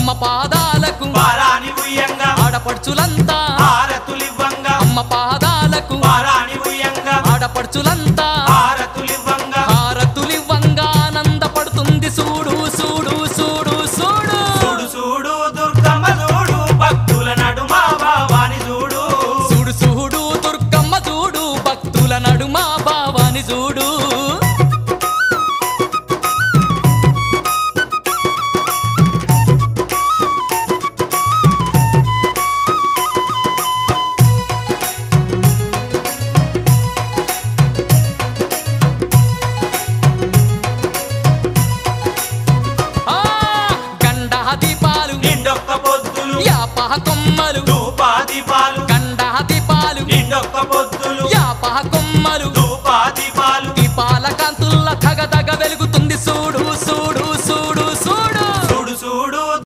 అమ్మ పాదాలకు పారాని ఉయ్యంగా ఆడపడుచులంతా హారతులివ్వంగా అమ్మ పాదాలకు పారాని ఉయ్యంగా ఆడపడుచులంతా హారతులివ్వంగా హారతులివ్వంగా ఆనందపడుతుంది చూడు చూడు చూడు చూడు చూడు చూడు దుర్గమ్మ చూడు భక్తుల నడుమ భావాని చూడు చూడు చూడు దుర్గమ్మ చూడు భక్తుల నడుమ భావాని చూడు నిండొక్క పొద్దులు యాప కొమ్మలు ధూపా దీపాలు